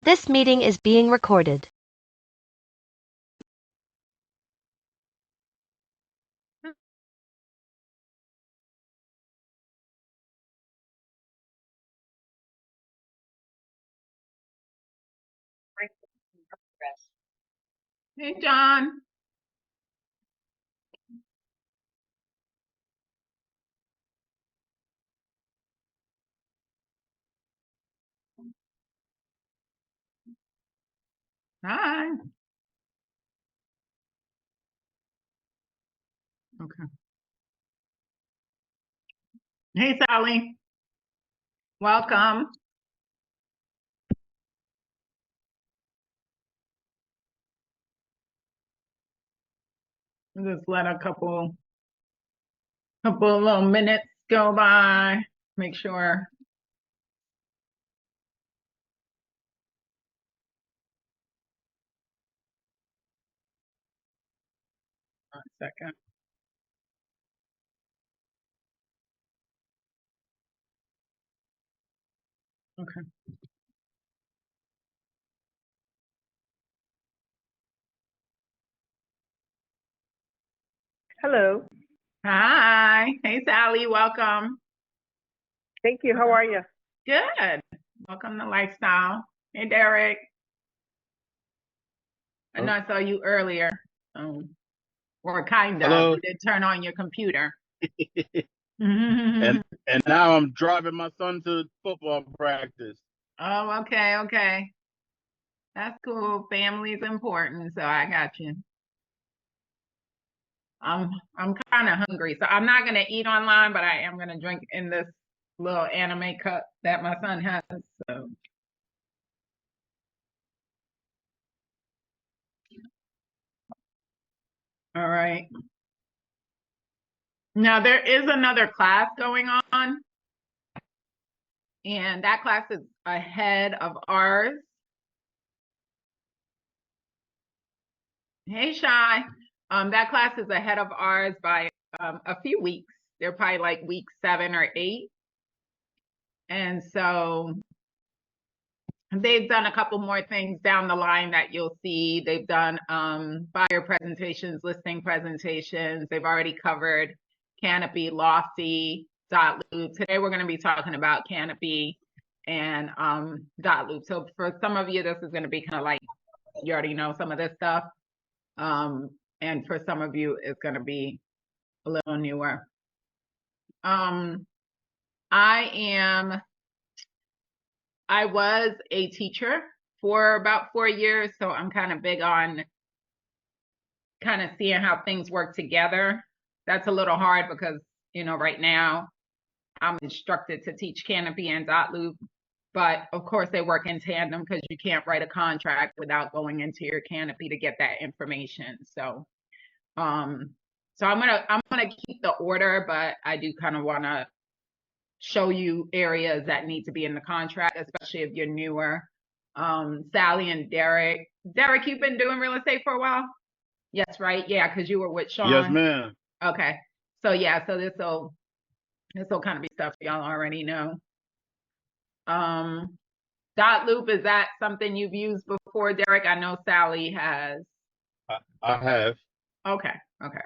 This meeting is being recorded. Hey, John. Hi. Okay. Hey, Sally. Welcome. Just let a couple little minutes go by. Make sure. One second. Okay. Hello. Hi. Hey, Sally. Welcome. Thank you. How are you? Good. Welcome to Lifestyle. Hey, Derek. I know I saw you earlier. Or kind of. Hello. You did turn on your computer. and now I'm driving my son to football practice. Oh, okay, okay. That's cool. Family is important, so I got you. I'm kind of hungry, so I'm not gonna eat online, but I am gonna drink in this little anime cup that my son has. So all right. Now there is another class going on, and that class is ahead of ours. Hey, Shy. That class is ahead of ours by a few weeks. They're probably like week 7 or 8. And so they've done a couple more things down the line that you'll see. They've done buyer presentations, listing presentations. They've already covered Canopy, Lofty, Dot Loop. Today we're going to be talking about Canopy and Dot Loop. So for some of you, this is going to be kind of like you already know some of this stuff. And for some of you, it's going to be a little newer. I was a teacher for about 4 years, so I'm kind of big on kind of seeing how things work together. That's a little hard because, right now I'm instructed to teach Canopy and Dot Loop, but of course they work in tandem because you can't write a contract without going into your Canopy to get that information. So I'm gonna keep the order, but I do kind of want to show you areas that need to be in the contract, especially if you're newer. Sally and Derek. Derek, you've been doing real estate for a while? Yes, right? Yeah, because you were with Sean. Yes, ma'am. Okay. So yeah, so this will kind of be stuff y'all already know. Dot Loop, is that something you've used before, Derek? I know Sally has. I have. Okay, okay.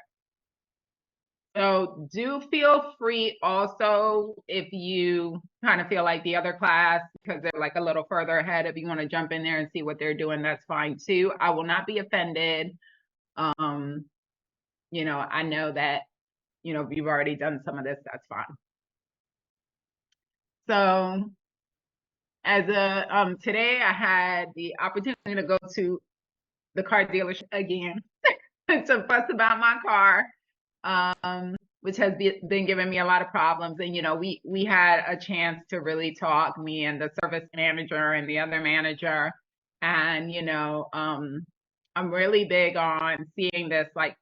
So do feel free also if you kind of feel like the other class, because they're like a little further ahead, if you want to jump in there and see what they're doing, that's fine too. I will not be offended. I know that, if you've already done some of this, that's fine. So today I had the opportunity to go to the car dealership again to fuss about my car. Which has been giving me a lot of problems. And, we had a chance to really talk, me and the service manager and the other manager. And, I'm really big on seeing this like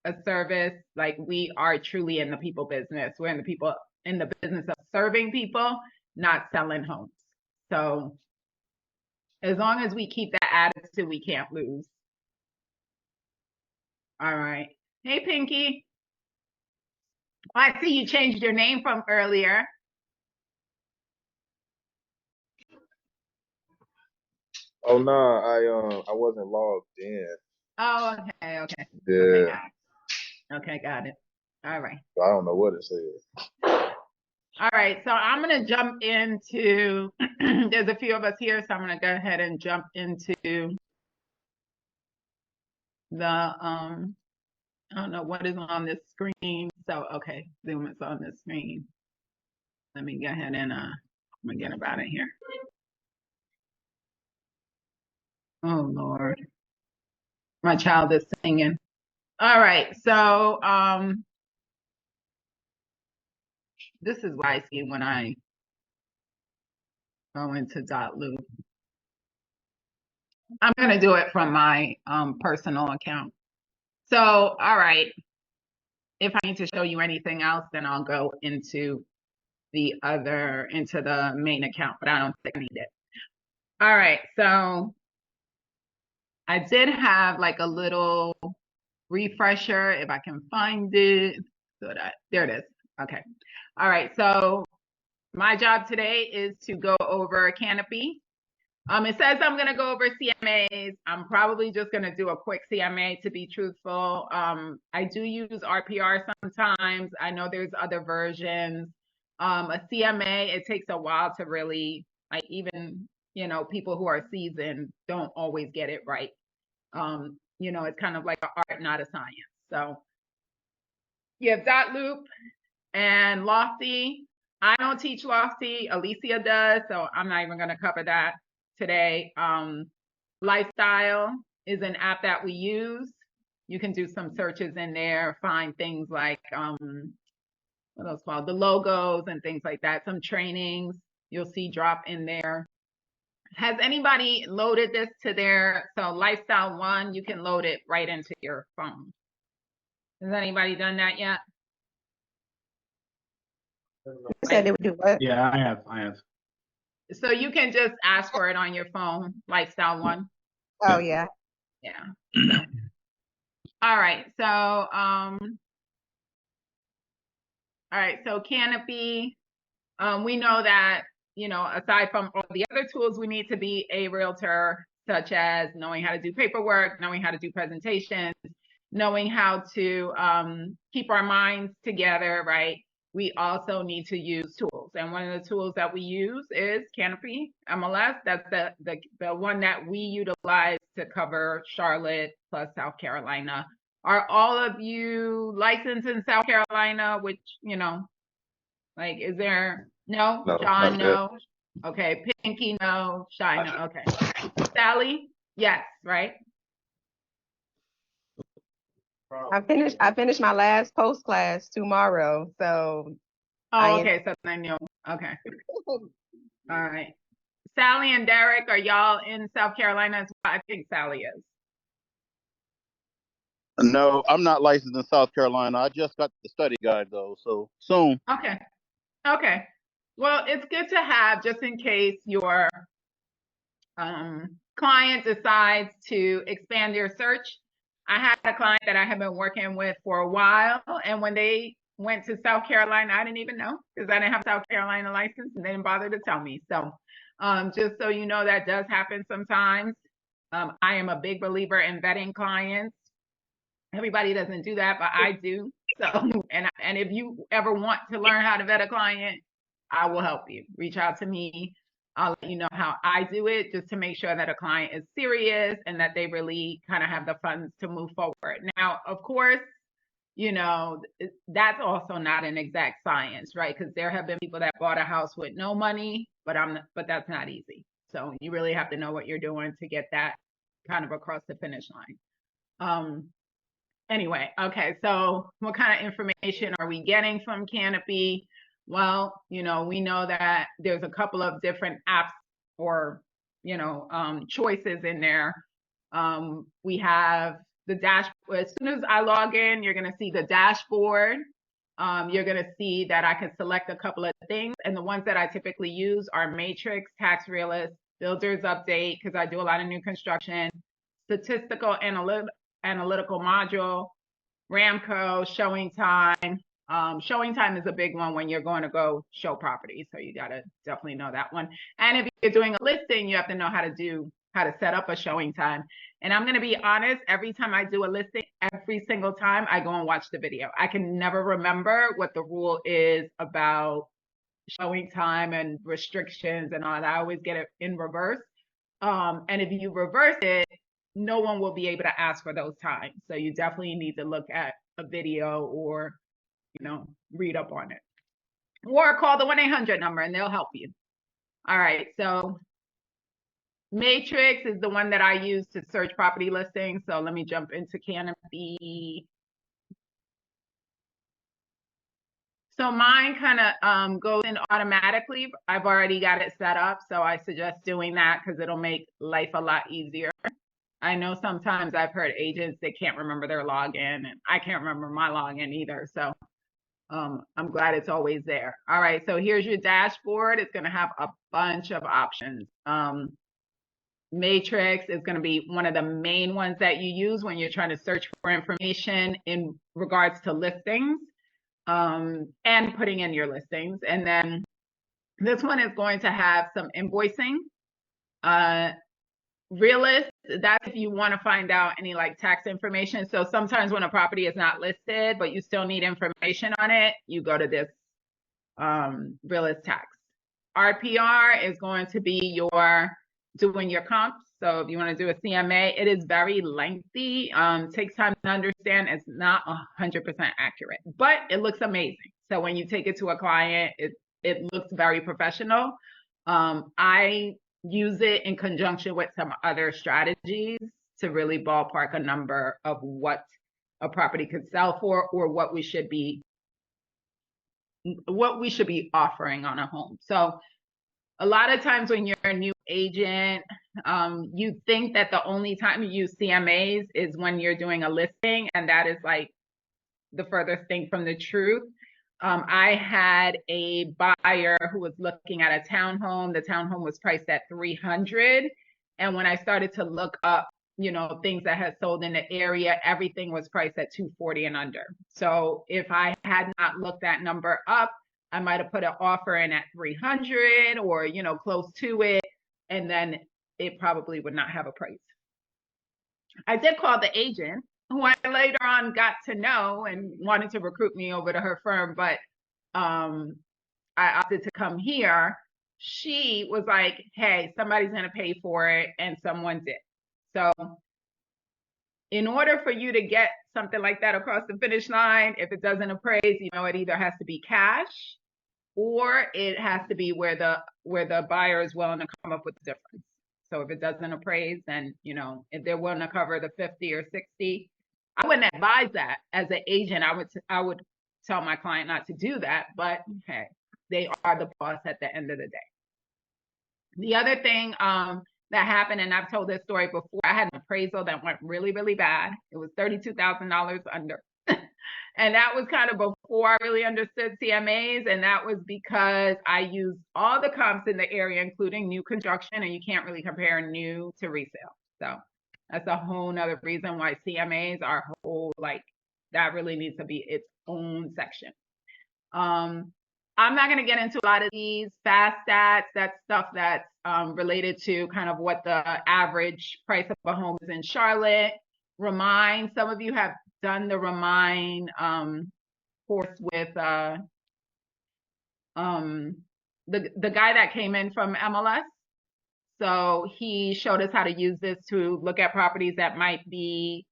a service. Like we are truly in the people business. We're in the business of serving people, not selling homes. So as long as we keep that attitude, we can't lose. All right. Hey, Pinky. I see you changed your name from earlier. Oh no, I wasn't logged in. Oh, okay, okay. Okay, Yeah, got it. Okay, got it. All right. so I don't know what it said. All right, so I'm going to jump into, there's a few of us here, so I'm going to go ahead and jump into the, I don't know what is on this screen. So, okay, Zoom is on the screen. Let me go ahead and, I'm going to get about it here. Oh, Lord. My child is singing. All right, so, this is what I see when I go into .loop. I'm going to do it from my personal account. So, all right. If I need to show you anything else, then I'll go into the main account, but I don't think I need it. All right, so I did have like a little refresher if I can find it. So there it is. Okay. All right, so my job today is to go over Canopy. It says I'm going to go over CMAs. I'm probably just going to do a quick CMA to be truthful. I do use RPR sometimes. I know there's other versions. A CMA, it takes a while to really, like, even, people who are seasoned don't always get it right. It's kind of like an art, not a science. So you have .loop and Lofty. I don't teach Lofty, Alicia does, so I'm not even going to cover that today. Lifestyle is an app that we use. You can do some searches in there, find things like what else called the logos and things like that. Some trainings you'll see drop in there. Has anybody loaded this to their, so Lifestyle 1, you can load it right into your phone. Has anybody done that yet? You said they would do what? Yeah, I have. So you can just ask for it on your phone, Lifestyle 1. Oh, yeah. Yeah. So. All right. So, so Canopy, we know that, aside from all the other tools, we need to be a realtor, such as knowing how to do paperwork, knowing how to do presentations, knowing how to keep our minds together, right? We also need to use tools. And one of the tools that we use is Canopy MLS. That's the one that we utilize to cover Charlotte plus South Carolina. Are all of you licensed in South Carolina? Which, like, is there, no? No, John, not yet. no? Okay, Pinky, no? Shy, no? Okay. Sally? Yes, right? I finished my last post class tomorrow, so Oh, okay, so then you'll, okay. All right. Sally and Derek, are y'all in South Carolina as well? I think Sally is. No, I'm not licensed in South Carolina. I just got the study guide though, so soon. Okay. Okay. Well, it's good to have just in case your client decides to expand their search. I had a client that I have been working with for a while, and when they went to South Carolina, I didn't even know because I didn't have a South Carolina license and they didn't bother to tell me. So just so you know, that does happen sometimes. I am a big believer in vetting clients. Everybody doesn't do that, but I do. So, and if you ever want to learn how to vet a client, I will help you. Reach out to me. I'll let you know how I do it, just to make sure that a client is serious and that they really kind of have the funds to move forward. Now, of course, that's also not an exact science, right? Because there have been people that bought a house with no money, but that's not easy. So you really have to know what you're doing to get that kind of across the finish line. Anyway, okay, so what kind of information are we getting from Canopy? Well, we know that there's a couple of different apps or, choices in there. We have the dashboard. As soon as I log in, you're going to see the dashboard. You're going to see that I can select a couple of things. And the ones that I typically use are Matrix, Tax Realist, Builders Update, because I do a lot of new construction, Statistical Analytical Module, Ramco, Showing Time. Showing Time is a big one when you're going to go show property. So you got to definitely know that one. And if you're doing a listing, you have to know how how to set up a showing time. And I'm going to be honest, every time I do a listing, every single time I go and watch the video. I can never remember what the rule is about showing time and restrictions and all that. I always get it in reverse. And if you reverse it, no one will be able to ask for those times. So you definitely need to look at a video or, read up on it. Or call the 1-800 number and they'll help you. All right, so Matrix is the one that I use to search property listings. So let me jump into Canopy. So mine kind of goes in automatically. I've already got it set up, so I suggest doing that because it'll make life a lot easier. I know sometimes I've heard agents that can't remember their login, and I can't remember my login either. So I'm glad it's always there. All right, so here's your dashboard. It's going to have a bunch of options. Matrix is going to be one of the main ones that you use when you're trying to search for information in regards to listings and putting in your listings. And then this one is going to have some invoicing. Realist, that's if you want to find out any like tax information. So sometimes when a property is not listed, but you still need information on it, you go to this Realist tax. RPR is going to be your doing your comps. So if you want to do a CMA, it is very lengthy. Takes time to understand. It's not 100% accurate, but it looks amazing. So when you take it to a client, it looks very professional. I use it in conjunction with some other strategies to really ballpark a number of what a property could sell for or what we should be offering on a home. So a lot of times when you're a new agent, you think that the only time you use CMAs is when you're doing a listing, and that is like the furthest thing from the truth. I had a buyer who was looking at a townhome. The townhome was priced at $300,000. And when I started to look up, things that had sold in the area, everything was priced at $240,000 and under. So if I had not looked that number up, I might have put an offer in at $300,000 or, close to it. And then it probably would not have a price. I did call the agent, who I later on got to know and wanted to recruit me over to her firm, but I opted to come here. She was like, hey, somebody's going to pay for it, and someone did. So in order for you to get something like that across the finish line, if it doesn't appraise, it either has to be cash or it has to be where the buyer is willing to come up with the difference. So if it doesn't appraise, then, if they're willing to cover the 50 or 60, I wouldn't advise that as an agent. I would tell my client not to do that, but hey, they are the boss at the end of the day. The other thing that happened, and I've told this story before, I had an appraisal that went really, really bad. It was $32,000 under. And that was kind of before I really understood CMAs. And that was because I used all the comps in the area, including new construction, and you can't really compare new to resale. So that's a whole nother reason why CMAs are that really needs to be its own section. I'm not going to get into a lot of these fast stats. That's stuff that's related to kind of what the average price of a home is in Charlotte. Remind, some of you have done the Remind course with the guy that came in from MLS. So he showed us how to use this to look at properties that might be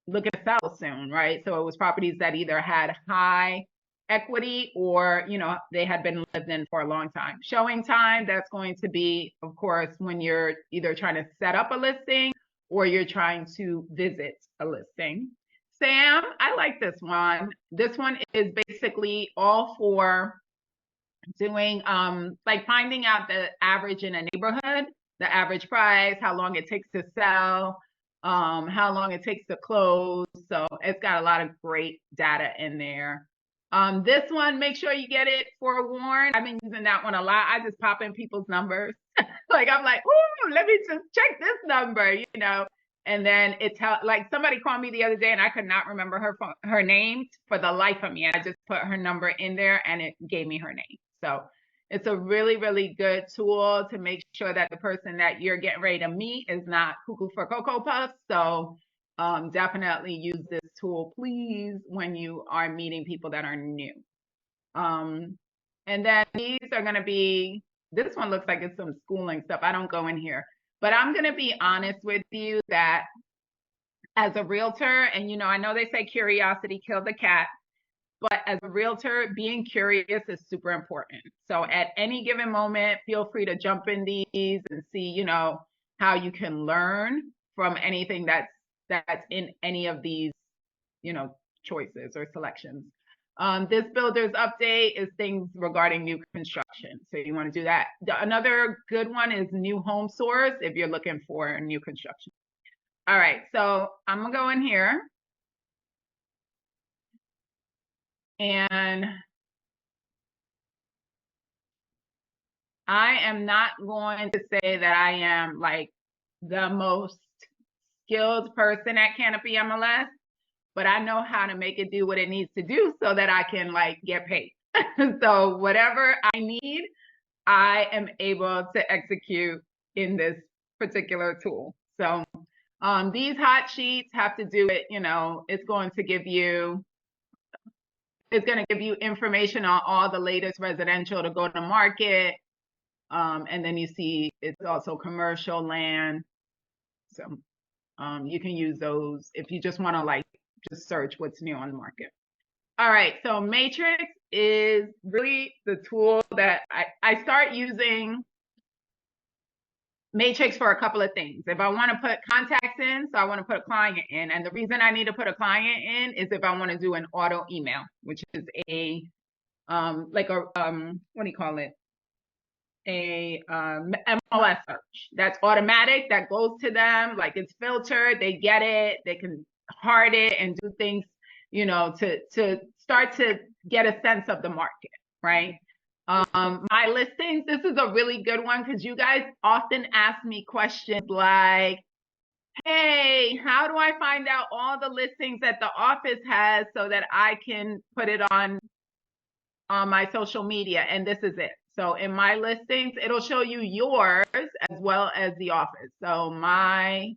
looking to sell soon, right? So it was properties that either had high equity or, they had been lived in for a long time. Showing time, that's going to be, of course, when you're either trying to set up a listing or you're trying to visit a listing. Sam, I like this one. This one is basically all for doing finding out the average in a neighborhood, the average price, how long it takes to sell, how long it takes to close. So it's got a lot of great data in there. This one, make sure you get it forewarned. I've been using that one a lot. I just pop in people's numbers. I'm like, ooh, let me just check this number, And then somebody called me the other day and I could not remember her name for the life of me. I just put her number in there and it gave me her name. So It's a really, really good tool to make sure that the person that you're getting ready to meet is not cuckoo for Cocoa Puffs. So definitely use this tool, please, when you are meeting people that are new. And then these are going to be, this one looks like it's some schooling stuff. I don't go in here, but I'm going to be honest with you that as a realtor, and I know they say curiosity killed the cat, but as a realtor, being curious is super important. So at any given moment, feel free to jump in these and see, how you can learn from anything that's in any of these, choices or selections. This builder's update is things regarding new construction. So you want to do that. Another good one is new home source if you're looking for new construction. All right, so I'm gonna go in here. And I am not going to say that I am like the most skilled person at Canopy MLS, but I know how to make it do what it needs to do so that I can like get paid. So whatever I need, I am able to execute in this particular tool. So these hot sheets have to do it, it's going to give you information on all the latest residential to go to market. And then you see it's also commercial land. So you can use those if you just want to like just search what's new on the market. All right, so Matrix is really the tool that I start using Matrix for a couple of things. If I want to put contacts in, so I want to put a client in, and the reason I need to put a client in is if I want to do an auto email, which is a like a what do you call it? A MLS search that's automatic, that goes to them, like it's filtered, they get it, they can heart it and do things, to start to get a sense of the market, right? My listings, this is a really good one because you guys often ask me questions like, hey, how do I find out all the listings that the office has so that I can put it on my social media? And this is it. So in my listings, it'll show you yours as well as the office. So my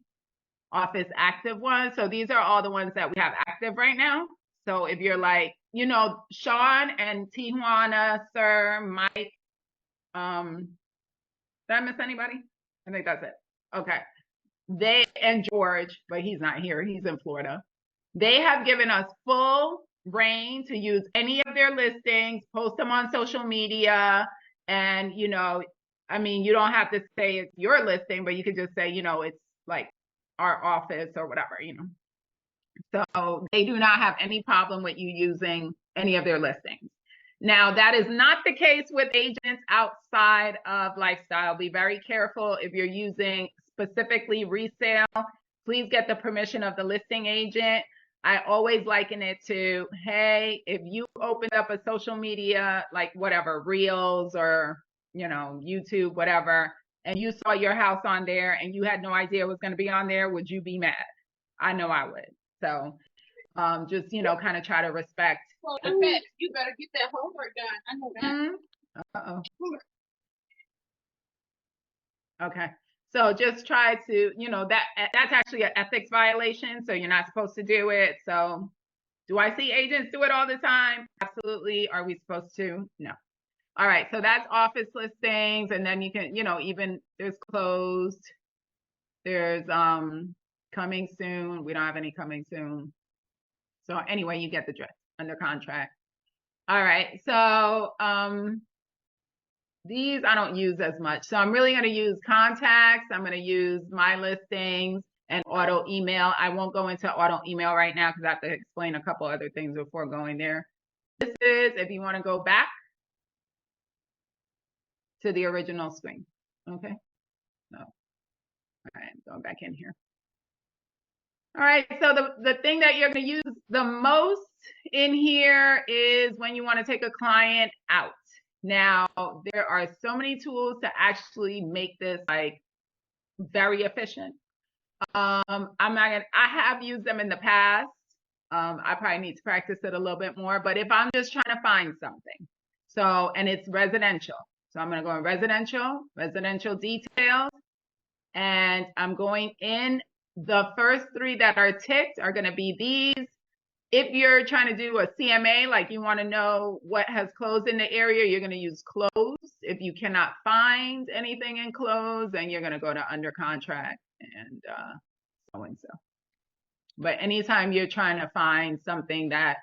office active ones. So these are all the ones that we have active right now. So if you're like, Sean and Tijuana, Sir, Mike, did I miss anybody? I think that's it. Okay. They and George, but he's not here. He's in Florida. They have given us full reign to use any of their listings, post them on social media. And, you don't have to say it's your listing, but you could just say, it's like our office or whatever, So they do not have any problem with you using any of their listings. Now, that is not the case with agents outside of lifestyle. Be very careful if you're using specifically resale. Please get the permission of the listing agent. I always liken it to, hey, if you opened up a social media, like whatever, Reels or, YouTube, whatever, and you saw your house on there and you had no idea it was going to be on there, would you be mad? I know I would. So just, kind of try to respect. Well, in fact, you better get that homework done. I know that. Uh-oh. Okay. So just try to, that's actually an ethics violation. So you're not supposed to do it. So do I see agents do it all the time? Absolutely. Are we supposed to? No. All right. So that's office listings. And then you can, even there's closed. There's coming soon. We don't have any coming soon. So anyway, you get the drift. Under contract. All right. So these I don't use as much. So I'm really going to use contacts. I'm going to use my listings and auto email. I won't go into auto email right now because I have to explain a couple other things before going there. This is if you want to go back to the original screen. Okay. No. All right. Going back in here. All right. So the thing that you're going to use the most in here is when you want to take a client out. Now, there are so many tools to actually make this like very efficient. I'm not gonna, I have used them in the past. I probably need to practice it a little bit more, but if I'm just trying to find something, so, and it's residential. So I'm going to go in residential details, and I'm going in. The first three that are ticked are going to be these. If you're trying to do a CMA, like you want to know what has closed in the area, you're going to use closed. If you cannot find anything in closed, then you're going to go to under contract and so and so. But anytime you're trying to find something that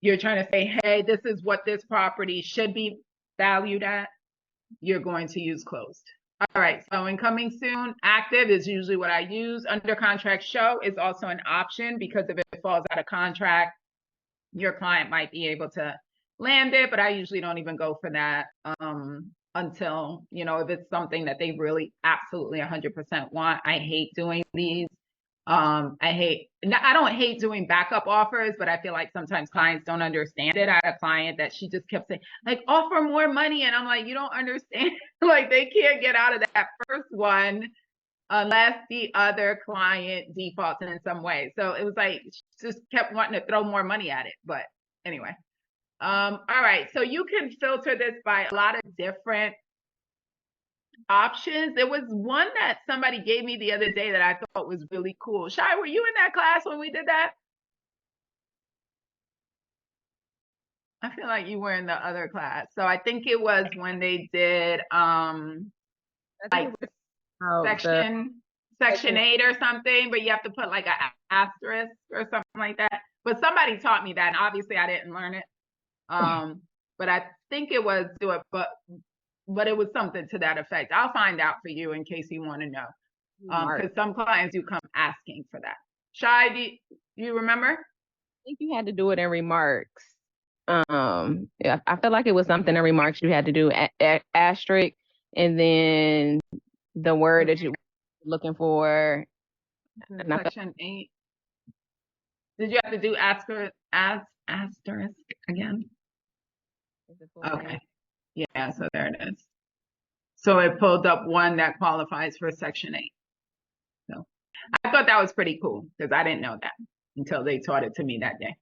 you're trying to say, hey, this is what this property should be valued at, you're going to use closed. All right, so incoming soon, active is usually what I use. Under contract show is also an option because if it falls out of contract, your client might be able to land it, but I usually don't even go for that until, you know, if it's something that they really absolutely 100% want. I hate doing these. I don't hate doing backup offers, but I feel like sometimes clients don't understand it. I had a client that she just kept saying, like, offer more money. And I'm like, you don't understand. Like, they can't get out of that first one unless the other client defaults in some way. So it was like, she just kept wanting to throw more money at it. But anyway, all right. So you can filter this by a lot of different options. There was one that somebody gave me the other day that I thought was really cool. Shai, were you in that class when we did that? I feel like you were in the other class. So I think it was when they did like section 8 or something, but you have to put like an asterisk or something like that. But somebody taught me that, and obviously I didn't learn it. But I think it was do it, but it was something to that effect. I'll find out for you in case you want to know. Because some clients do come asking for that. Shai, do you remember? I think you had to do it in remarks. Yeah, I feel like it was something in remarks you had to do asterisk and then the word that you were looking for. Section 8. Did you have to do asterisk again? Okay. Yeah, so there it is. So it pulled up one that qualifies for section 8. So I thought that was pretty cool because I didn't know that until they taught it to me that day.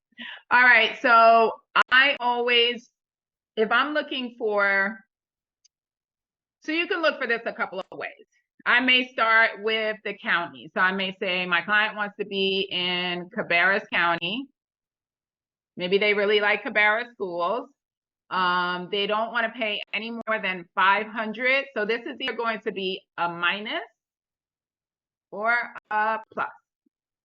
All right, so I always, if I'm looking for, so you can look for this a couple of ways. I may start with the county. So I may say my client wants to be in Cabarrus County. Maybe they really like Cabarrus schools. They don't want to pay any more than 500. So this is either going to be a minus or a plus.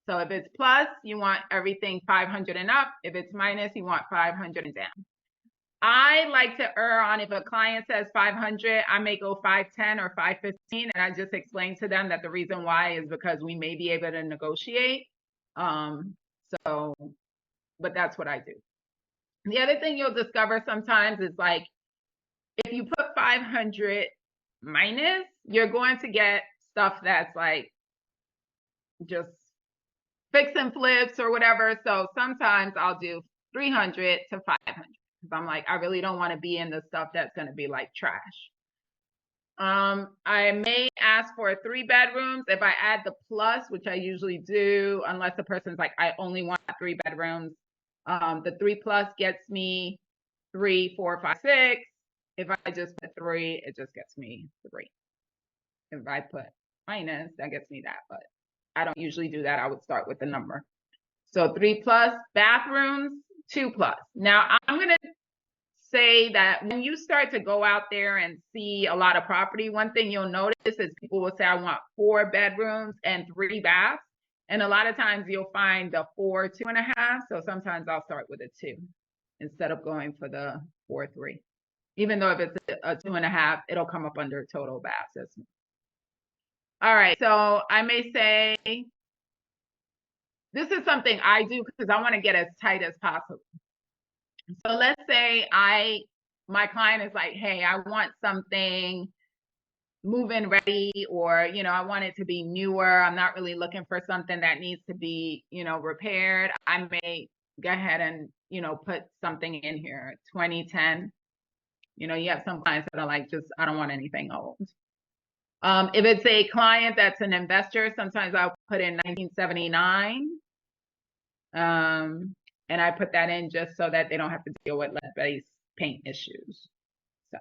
So if it's plus, you want everything 500 and up. If it's minus, you want 500 and down. I like to err on, if a client says 500, I may go 510 or 515. And I just explain to them that the reason why is because we may be able to negotiate. But that's what I do. The other thing you'll discover sometimes is like, if you put 500 minus, you're going to get stuff that's like just fix and flips or whatever. So sometimes I'll do 300 to 500 because I'm like, I really don't want to be in the stuff that's going to be like trash. I may ask for 3 bedrooms. If I add the plus, which I usually do, unless the person's like, I only want 3 bedrooms. The 3 plus gets me 3, 4, 5, 6. If I just put 3, it just gets me 3. If I put minus, that gets me that, but I don't usually do that. I would start with the number. So 3 plus bathrooms, 2 plus. Now I'm going to say that when you start to go out there and see a lot of property, one thing you'll notice is people will say, I want 4 bedrooms and 3 baths. And a lot of times you'll find the 4, 2.5. So sometimes I'll start with a 2 instead of going for the 4, 3. Even though if it's a 2.5, it'll come up under total baths. All right, so I may say, this is something I do because I want to get as tight as possible. So let's say my client is like, hey, I want something move-in ready, or, you know, I want it to be newer. I'm not really looking for something that needs to be, you know, repaired. I may go ahead and, you know, put something in here, 2010. You know, you have some clients that are like, just, I don't want anything old. If it's a client that's an investor, sometimes I'll put in 1979. And I put that in just so that they don't have to deal with lead-based paint issues. So,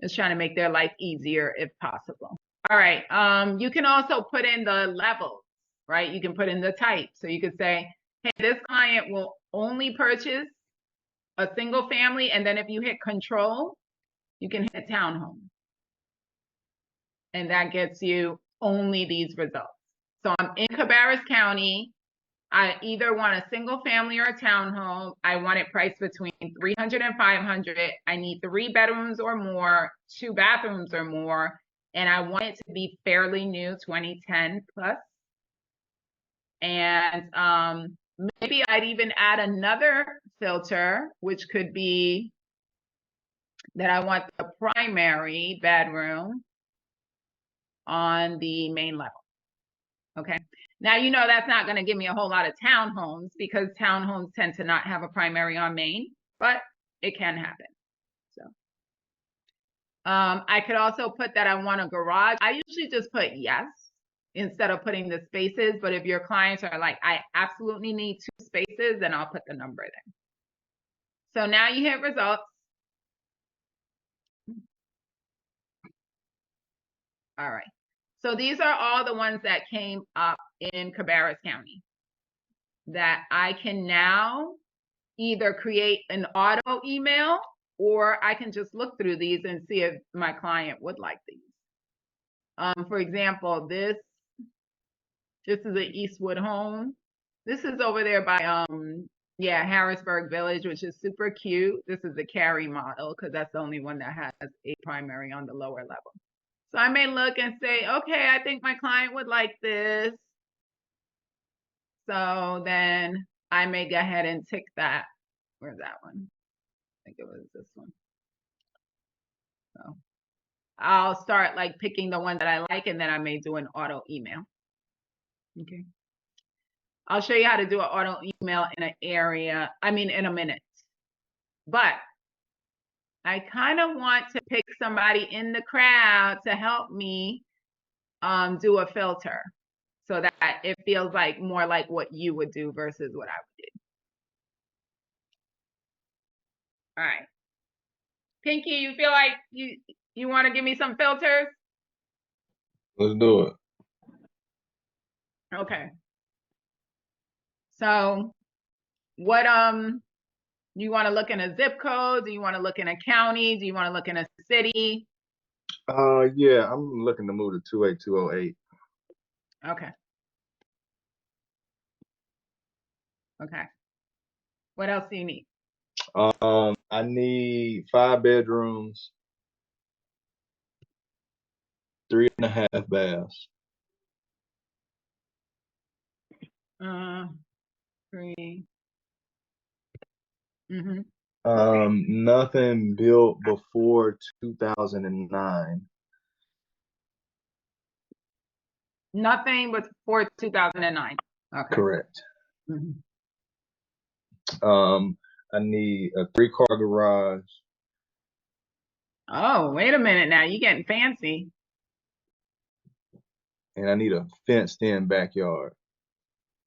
Just trying to make their life easier if possible. All right. You can also put in the levels, right? You can put in the type. So you could say, hey, this client will only purchase a single family. And then if you hit control, you can hit townhome. And that gets you only these results. So I'm in Cabarrus County. I either want a single family or a townhome. I want it priced between 300 and 500. I need 3 bedrooms or more, 2 bathrooms or more, and I want it to be fairly new, 2010 plus. And maybe I'd even add another filter, which could be that I want the primary bedroom on the main level. Okay. Now, you know, that's not going to give me a whole lot of townhomes because townhomes tend to not have a primary on main, but it can happen. So I could also put that I want a garage. I usually just put yes instead of putting the spaces. But if your clients are like, I absolutely need 2 spaces, then I'll put the number there. So now you hit results. All right. So these are all the ones that came up in Cabarrus County that I can now either create an auto email or I can just look through these and see if my client would like these. For example, this is an Eastwood home. This is over there by Harrisburg Village, which is super cute. This is the carry model because that's the only one that has a primary on the lower level. So I may look and say, okay, I think my client would like this. So then I may go ahead and tick that. Where's that one? I think it was this one. So I'll start like picking the one that I like, and then I may do an auto email. Okay. I'll show you how to do an auto email in a minute. But I kind of want to pick somebody in the crowd to help me do a filter so that it feels like more like what you would do versus what I would do. All right. Pinky, you feel like you want to give me some filters? Let's do it. Okay. So what you want to look in a zip code? Do you want to look in a county? Do you want to look in a city? Yeah, I'm looking to move to 28208. Okay. Okay. What else do you need? I need 5 bedrooms, 3.5 baths. 3. Mm-hmm. Nothing built before 2009. Nothing before 2009. Okay. Correct. Mm-hmm. I need a 3-car garage. Oh, wait a minute now. You're getting fancy. And I need a fenced-in backyard.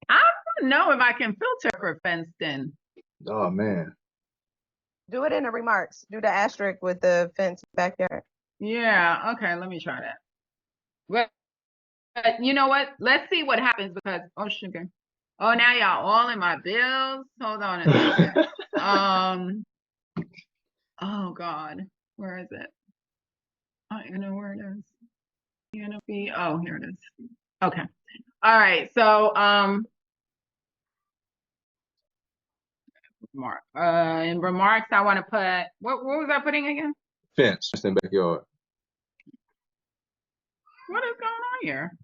I don't know if I can filter for fenced in. Oh man. Do it in the remarks. Do the asterisk with the fence backyard. Yeah. Okay. Let me try that. But you know what? Let's see what happens because sugar. Oh, now y'all all in my bills. Hold on a second. Oh God, where is it? I don't know where it is. Oh, here it is. Okay. All right. So in remarks, I want to put what was I putting again? Fenced in backyard. What is going on here?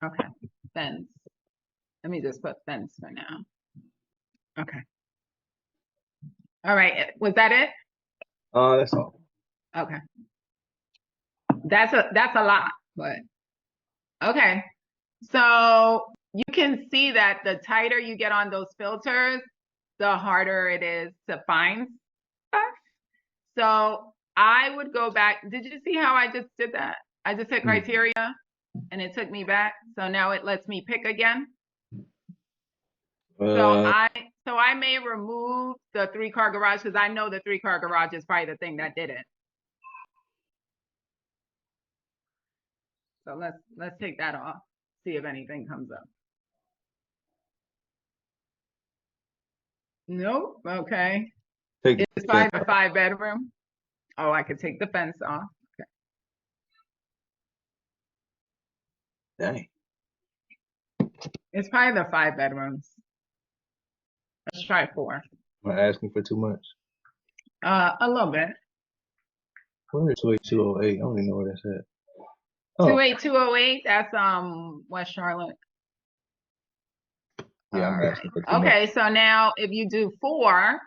Okay, fence. Let me just put fence for now. Okay. All right. Was that it? That's all. Okay. That's a lot, but okay. So you can see that the tighter you get on those filters, the harder it is to find stuff. So I would go back. Did you see how I just did that? I just hit criteria and it took me back. So now it lets me pick again. So I may remove the 3-car garage because I know the 3-car garage is probably the thing that did it. So let's take that off. See if anything comes up. Nope. Okay. Take It's probably a 5-bedroom. Oh, I could take the fence off. Dang. It's probably the 5 bedrooms. Let's try 4. Am I asking for too much? A little bit. Where is 28208? I don't even know where that's at. Oh. 28208. That's West Charlotte. Yeah, I'm asking for too much. Okay, so now if you do 4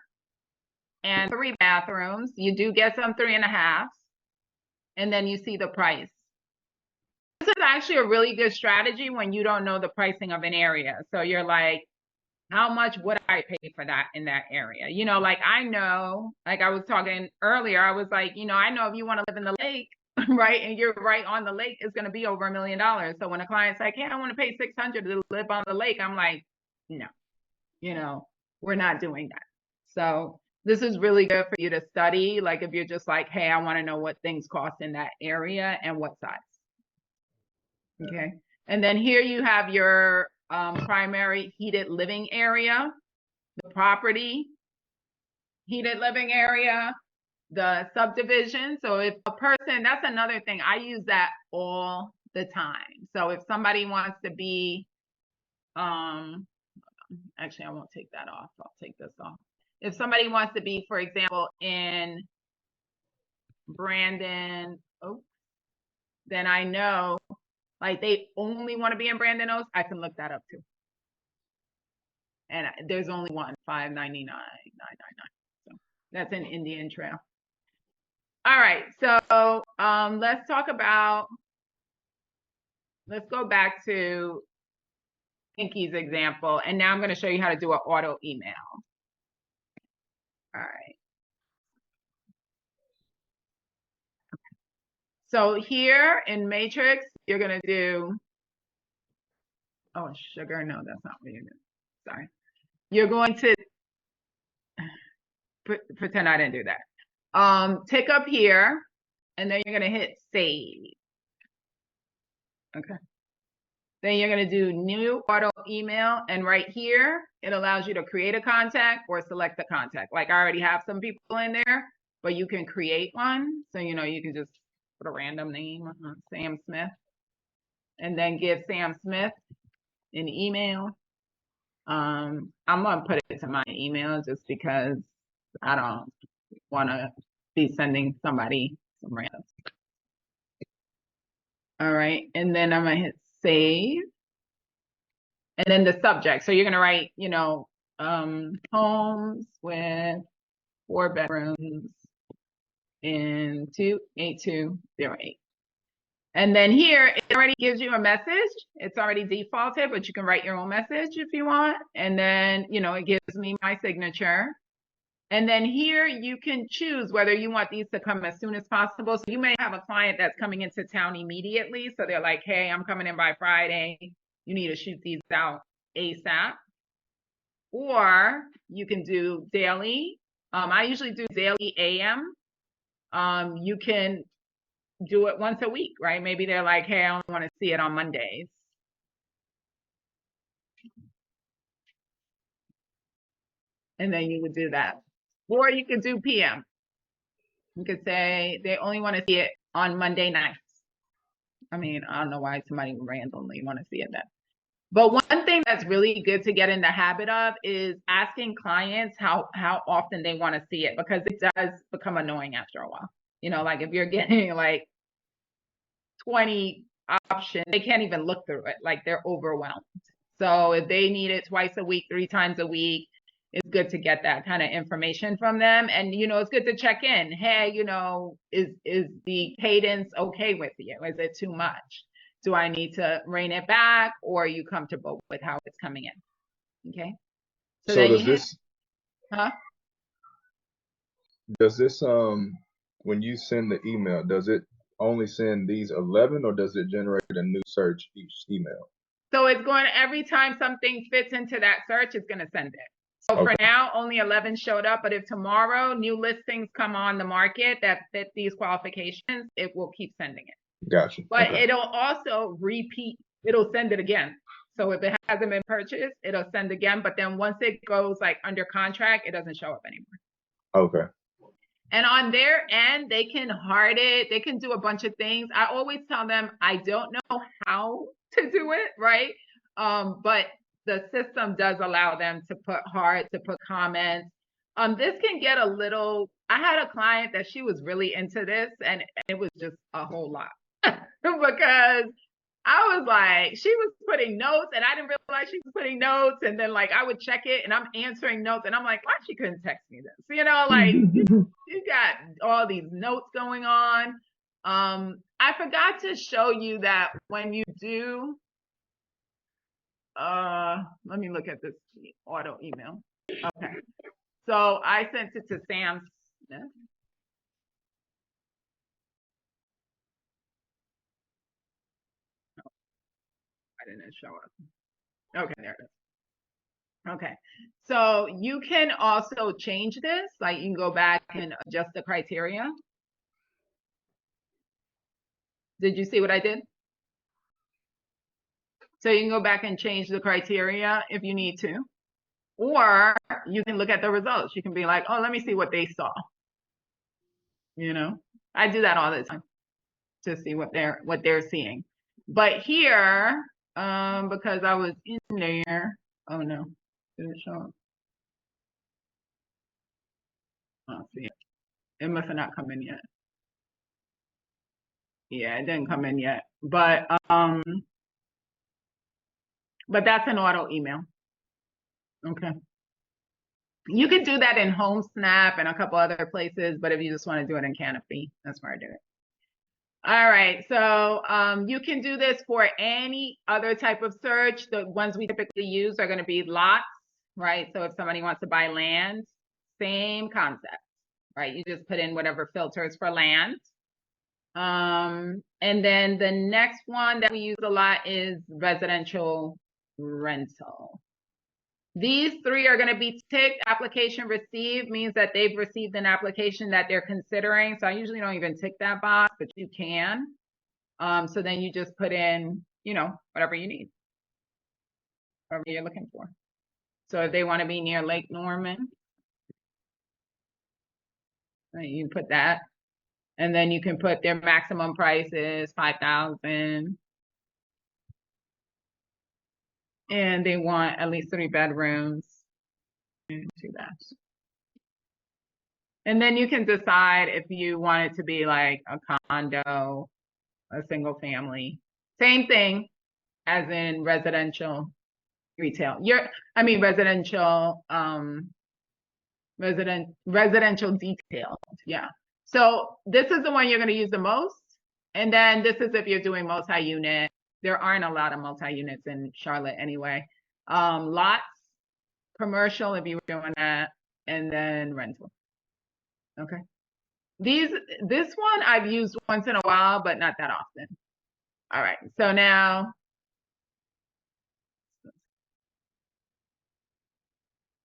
and 3 bathrooms, you do get some 3.5, and then you see the price. This is actually a really good strategy when you don't know the pricing of an area. So you're like, how much would I pay for that in that area? You know, like I know, like I was talking earlier, I was like, you know, I know if you want to live in the lake, right, and you're right on the lake, it's going to be over $1 million. So when a client's like, hey, I want to pay $600 to live on the lake, I'm like, no, you know, we're not doing that. So this is really good for you to study. Like if you're just like, hey, I want to know what things cost in that area and what size. Okay. And then here you have your primary heated living area, the property, heated living area, the subdivision. So if a person, that's another thing, I use that all the time. So if somebody wants to be, actually, I won't take that off. I'll take this off. If somebody wants to be, for example, in Brandon Oaks, then I know like they only want to be in Brandon Oaks, I can look that up too. And there's only one, $599,999. So that's an Indian Trail. All right, so let's go back to Pinky's example, and now I'm going to show you how to do an auto email. All right. So here in Matrix, you're going to do, oh, sugar, no, that's not what you're doing. Sorry. You're going to pretend I didn't do that. Tick up here, and then you're going to hit save. Okay. Then you're going to do new auto email, and right here, it allows you to create a contact or select a contact. Like I already have some people in there, but you can create one. So, you know, you can just put a random name, Sam Smith, and then give Sam Smith an email. I'm going to put it to my email just because I don't want to be sending somebody some random. All right. And then I'm going to hit save. And then the subject. So you're going to write, you know, homes with 4 bedrooms in 28208. And then here, it already gives you a message. It's already defaulted, but you can write your own message if you want. And then, you know, it gives me my signature. And then here you can choose whether you want these to come as soon as possible. So you may have a client that's coming into town immediately. So they're like, hey, I'm coming in by Friday. You need to shoot these out ASAP. Or you can do daily. I usually do daily AM. You can do it once a week, right? Maybe they're like, hey, I only want to see it on Mondays. And then you would do that. Or you could do PM. You could say they only want to see it on Monday nights. I mean, I don't know why somebody would randomly want to see it then. But one thing that's really good to get in the habit of is asking clients how often they want to see it, because it does become annoying after a while. You know, like if you're getting like 20 options, they can't even look through it. Like they're overwhelmed. So if they need it twice a week, 3 times a week, it's good to get that kind of information from them. And, you know, it's good to check in. Hey, you know, is the cadence okay with you? Is it too much? Do I need to rein it back, or are you comfortable with how it's coming in? Okay. So does this, does this, when you send the email, does it only send these 11, or does it generate a new search each email? So it's going every time something fits into that search, it's going to send it. So for now, only 11 showed up, but if tomorrow new listings come on the market that fit these qualifications, it will keep sending it. Gotcha. But it'll also repeat, it'll send it again. So if it hasn't been purchased, it'll send again. But then once it goes like under contract, it doesn't show up anymore. Okay. And on their end, they can hard it. They can do a bunch of things. I always tell them, I don't know how to do it, right? But the system does allow them to put hard, to put comments. This can get a little, I had a client that she was really into this and it was just a whole lot because I was like, she was putting notes and I didn't realize she was putting notes. And then like, I would check it and I'm answering notes and I'm like, why she couldn't text me this? You know, like you got all these notes going on. I forgot to show you that when you do, let me look at this auto email. Okay. So I sent it to Sam Smith. I didn't show up. Okay, there it is. Okay, so you can also change this, like you can go back and adjust the criteria. Did you see what I did? So you can go back and change the criteria if you need to, or you can look at the results. You can be like, oh, let me see what they saw. You know, I do that all the time to see what they're seeing. But here, because I was in there, oh no, did it show up? Oh, see, it must have not come in yet. Yeah, it didn't come in yet, but that's an auto email. Okay. You could do that in HomeSnap and a couple other places, but if you just want to do it in Canopy, that's where I do it. All right, so you can do this for any other type of search. The ones we typically use are going to be lots, right? So if somebody wants to buy land, same concept, right? You just put in whatever filters for land. And then the next one that we use a lot is residential rental. These three are going to be ticked. Application received means that they've received an application that they're considering. So I usually don't even tick that box, but you can. So then you just put in, you know, whatever you need, whatever you're looking for. So if they want to be near Lake Norman, you put that. And then you can put their maximum price is $5,000. And they want at least 3 bedrooms and 2 baths. And then you can decide if you want it to be like a condo, a single family. Same thing as in residential retail. Residential residential detail. Yeah. So this is the one you're going to use the most. And then this is if you're doing multi-unit. There aren't a lot of multi-units in Charlotte anyway. Lots, commercial if you were doing that, and then rental. Okay. This one I've used once in a while, but not that often. All right. So now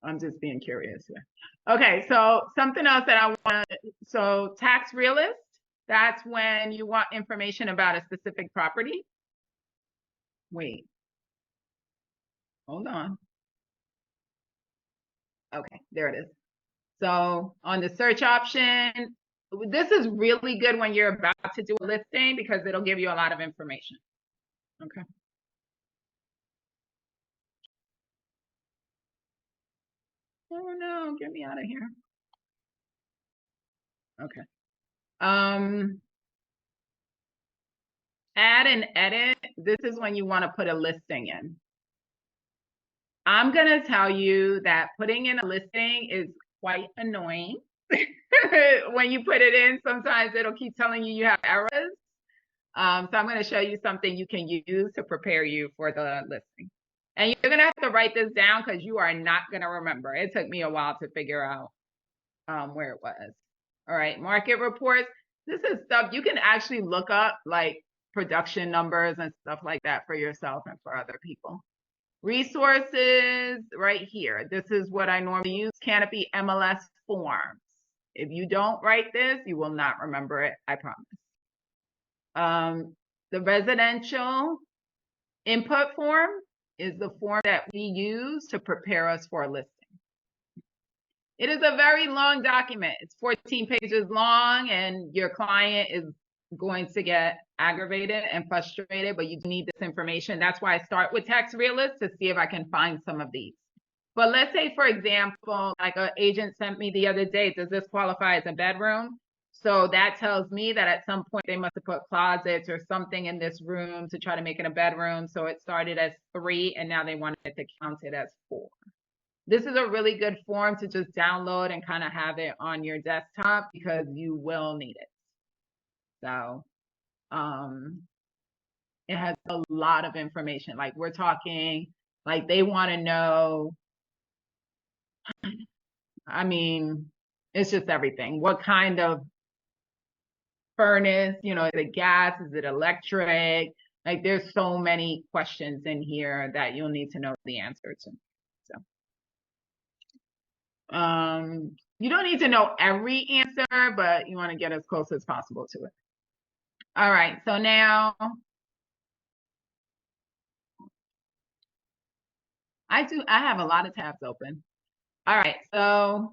I'm just being curious here. Okay. So something else that I want to, so tax realist, that's when you want information about a specific property. Wait. Hold on. Okay, there it is. So on the search option, this is really good when you're about to do a listing because it'll give you a lot of information. Okay. Oh no, get me out of here. Okay. Add and edit. This is when you want to put a listing in. I'm going to tell you that putting in a listing is quite annoying. When you put it in, sometimes it'll keep telling you have errors. So I'm going to show you something you can use to prepare you for the listing. And you're going to have to write this down because you are not going to remember. It took me a while to figure out where it was. All right, market reports. This is stuff you can actually look up, like production numbers and stuff like that for yourself and for other people. Resources right here. This is what I normally use, Canopy MLS forms. If you don't write this, you will not remember it, I promise. The residential input form is the form that we use to prepare us for a listing. It is a very long document. It's 14 pages long, and your client is going to get aggravated and frustrated, but you need this information. That's why I start with tax realist to see if I can find some of these. But let's say, for example, like an agent sent me the other day, does this qualify as a bedroom? So that tells me that at some point they must have put closets or something in this room to try to make it a bedroom. So it started as 3 and now they wanted to count it as 4. This is a really good form to just download and kind of have it on your desktop because you will need it. So it has a lot of information. Like we're talking, like they want to know, I mean, it's just everything. What kind of furnace, you know, is it gas? Is it electric? Like there's so many questions in here that you'll need to know the answer to. So, you don't need to know every answer, but you want to get as close as possible to it. All right, so now I have a lot of tabs open. All right, so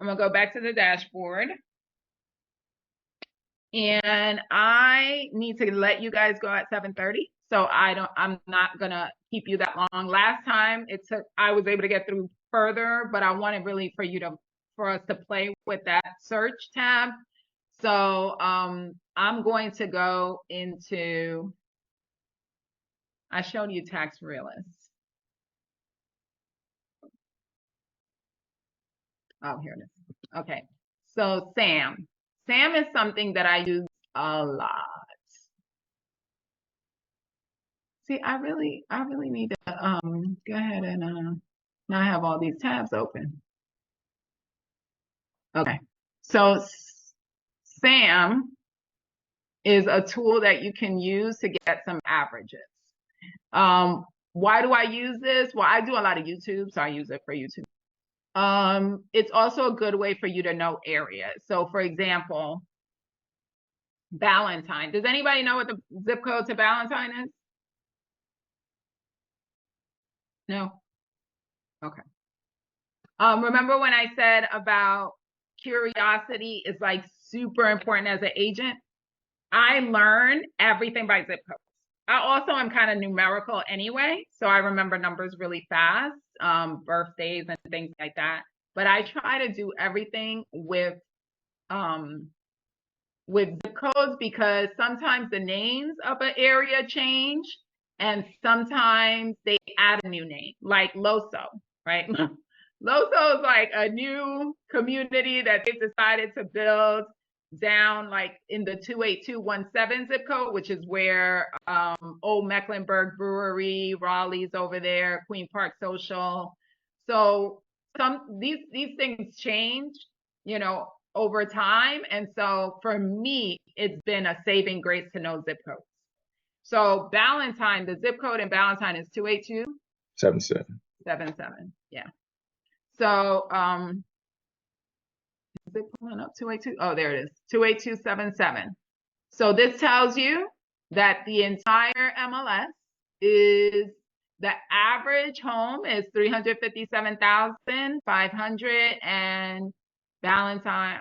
I'm gonna go back to the dashboard. And I need to let you guys go at 7:30. So I'm not gonna keep you that long. Last time I was able to get through further, but I wanted really for us to play with that search tab. So I'm going to go into, I showed you tax realist. Oh, here it is. Okay. So Sam is something that I use a lot. See, I really need to go ahead and now I have all these tabs open. Okay. So Sam is a tool that you can use to get some averages. Why do I use this? Well, I do a lot of YouTube, so I use it for YouTube. It's also a good way for you to know areas. So for example, Ballantyne. Does anybody know what the zip code to Ballantyne is? No? Okay. Remember when I said about curiosity is like super important as an agent? I learn everything by zip codes. I also am kind of numerical anyway, so I remember numbers really fast, birthdays and things like that. But I try to do everything with zip codes because sometimes the names of an area change and sometimes they add a new name, like Loso, right? Loso is like a new community that they've decided to build down like in the 28217 zip code, which is where Old Mecklenburg Brewery, Raleigh's over there, Queen Park Social. So these things change, you know, over time. And so for me, it's been a saving grace to know zip codes. So Ballantyne, the zip code in Ballantyne is 28277. Yeah. So is it pulling up 282? Oh, there it is. 28277. So this tells you that the entire MLS is, the average home is 357,500 and Ballantyne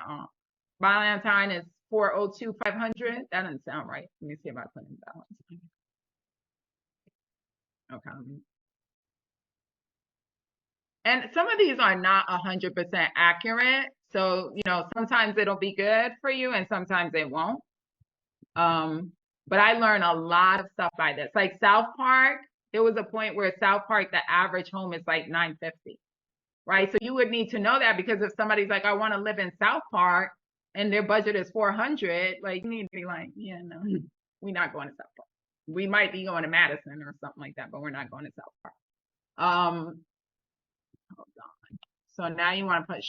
is 402,500. That doesn't sound right. Let me see if I put in Ballantyne. Okay. And some of these are not 100% accurate. So, you know, sometimes it'll be good for you and sometimes it won't. But I learned a lot of stuff by this. Like South Park, there was a point where South Park, the average home is like 950, right? So you would need to know that because if somebody's like, I want to live in South Park and their budget is 400, like you need to be like, yeah, no, we're not going to South Park. We might be going to Madison or something like that, but we're not going to South Park. Hold on. So now you want to put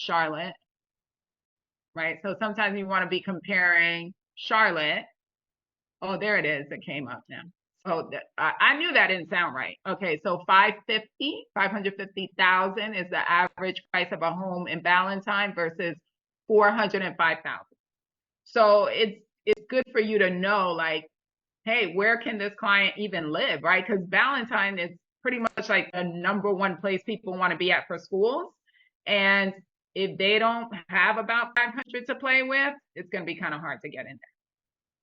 Oh, there it is. It came up now. So I knew that didn't sound right. Okay, so 550,000 is the average price of a home in Ballantyne versus 405,000. So it's good for you to know, like, hey, where can this client even live, right? Because Ballantyne is pretty much like the number one place people want to be at for schools. And if they don't have about 500 to play with, it's going to be kind of hard to get in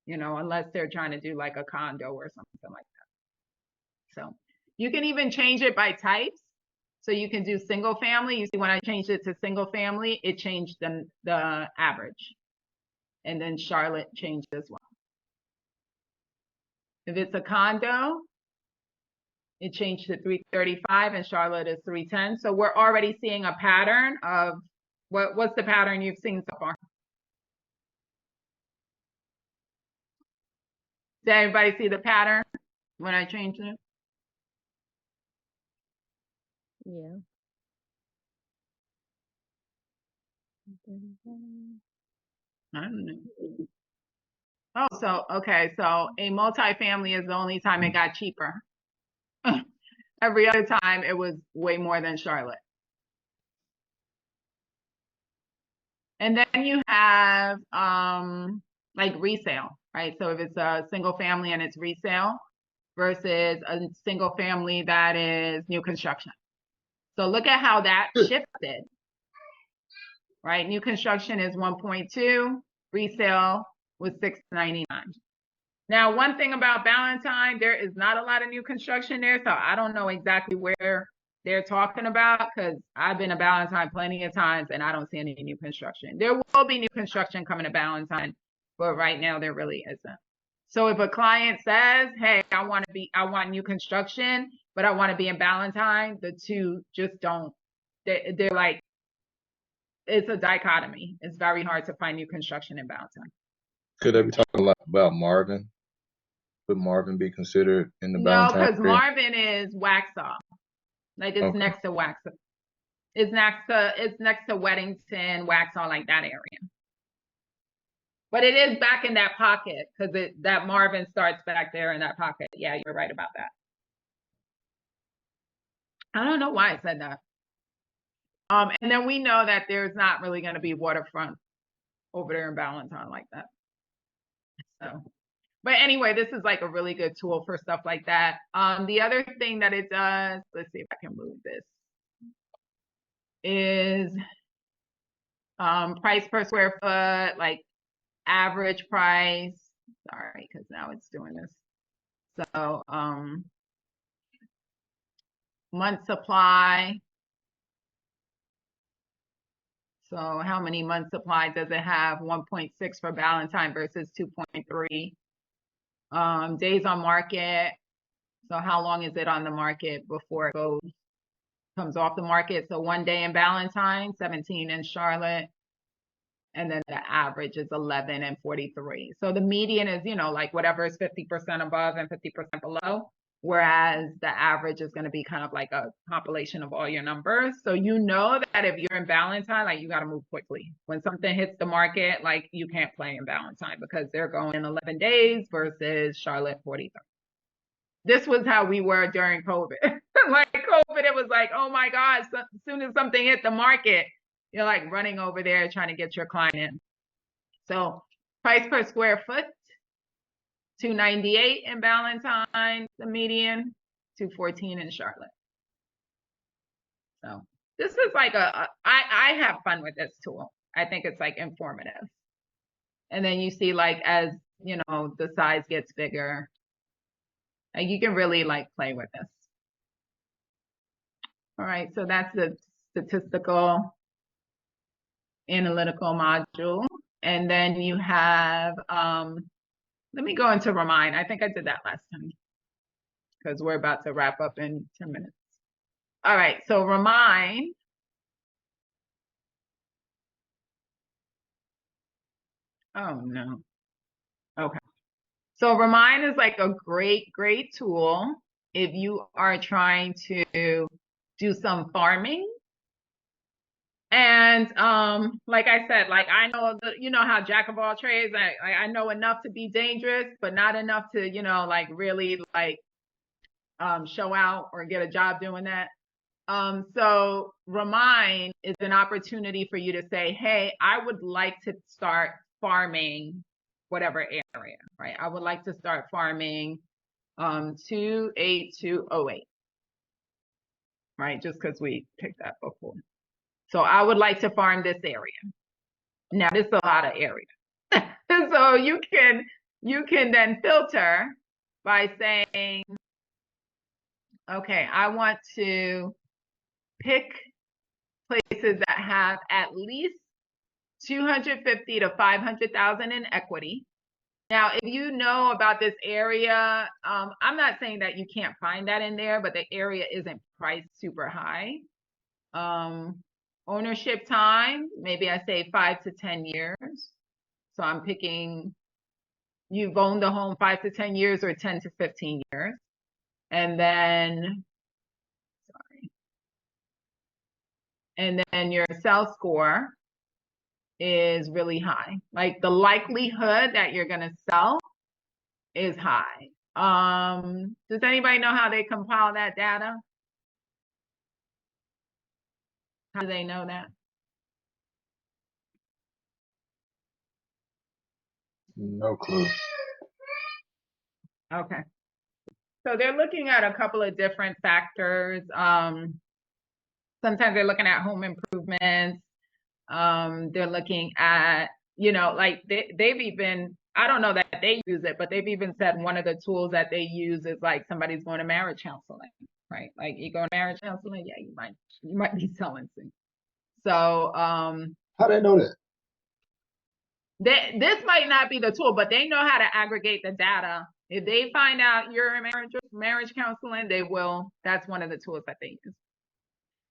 there, unless they're trying to do like a condo or something like that. So you can even change it by types. So you can do single family. You see, when I changed it to single family, it changed the average. And then Charlotte changed as well. If it's a condo, it changed to 335 and Charlotte is 310. So we're already seeing a pattern of what's the pattern you've seen so far? Did everybody see the pattern when I changed it? Yeah. I don't know. Oh, so okay, so a multifamily is the only time it got cheaper. Every other time it was way more than Charlotte. And then you have like resale, right? So if it's a single family and it's resale versus a single family that is new construction. So look at how that shifted, right? New construction is 1.2, resale was 699. Now, one thing about Ballantyne, there is not a lot of new construction there, so I don't know exactly where they're talking about because I've been to Ballantyne plenty of times and I don't see any new construction. There will be new construction coming to Ballantyne, but right now there really isn't. So if a client says, hey, I want new construction, but I want to be in Ballantyne, the two just don't, they're like, it's a dichotomy. It's very hard to find new construction in Ballantyne. Could they be talking a lot about Marvin? Would Marvin be considered in the No, Ballantyne because area? Marvin is Waxhaw. Like it's Okay. next to Waxhaw. It's next to Weddington, Waxhaw, like that area. But it is back in that pocket because that Marvin starts back there in that pocket. Yeah, you're right about that. I don't know why I said that. And then we know that there's not really going to be waterfront over there in Ballantyne like that. So, but anyway, this is like a really good tool for stuff like that. The other thing that it does, let's see if I can move this, is price per square foot, like average price. Sorry, because now it's doing this. So month supply. So how many months supply does it have? 1.6 for Ballantyne versus 2.3. Days on market. So how long is it on the market before it comes off the market? So 1 day in Ballantyne, 17 in Charlotte. And then the average is 11 and 43. So the median is, like whatever is 50% above and 50% below. Whereas the average is going to be kind of like a compilation of all your numbers. So you know that if you're in Ballantyne, like you got to move quickly. When something hits the market, like you can't play in Ballantyne because they're going in 11 days versus Charlotte 43. This was how we were during COVID. Like COVID, it was like, oh my God, as soon as something hit the market, you're like running over there trying to get your client in. So price per square foot, $298 in Ballantyne, the median, $214 in Charlotte. So this is like I have fun with this tool. I think it's like informative. And then you see like as, the size gets bigger, like you can really like play with this. All right, so that's the statistical analytical module. And then you have, let me go into Remind. I think I did that last time because we're about to wrap up in 10 minutes. All right, so Remind. Oh no. Okay. So Remind is like a great, great tool if you are trying to do some farming And like I said, like I know you know how jack of all trades, I know enough to be dangerous, but not enough to, you know, like really like show out or get a job doing that. So Remind is an opportunity for you to say, hey, I would like to start farming whatever area, right? I would like to start farming 28208, right? Just because we picked that before. So I would like to farm this area. Now this is a lot of area. So you can then filter by saying, okay, I want to pick places that have at least 250 to 500,000 in equity. Now, if you know about this area, I'm not saying that you can't find that in there, but the area isn't priced super high. Ownership time, maybe I say 5 to 10 years. So I'm picking, you've owned the home 5 to 10 years or 10 to 15 years. And then, your sell score is really high. Like the likelihood that you're going to sell is high. Does anybody know how they compile that data? How do they know that? No clue. Okay. So they're looking at a couple of different factors. Sometimes they're looking at home improvements. They're looking at, you know, like they've even, I don't know that they use it, but they've even said one of the tools that they use is like somebody's going to marriage counseling, right? Like you go to marriage counseling, yeah, you might be selling things. So How they know that? this might not be the tool, but they know how to aggregate the data. If they find out you're in marriage counseling, they will. That's one of the tools that they use.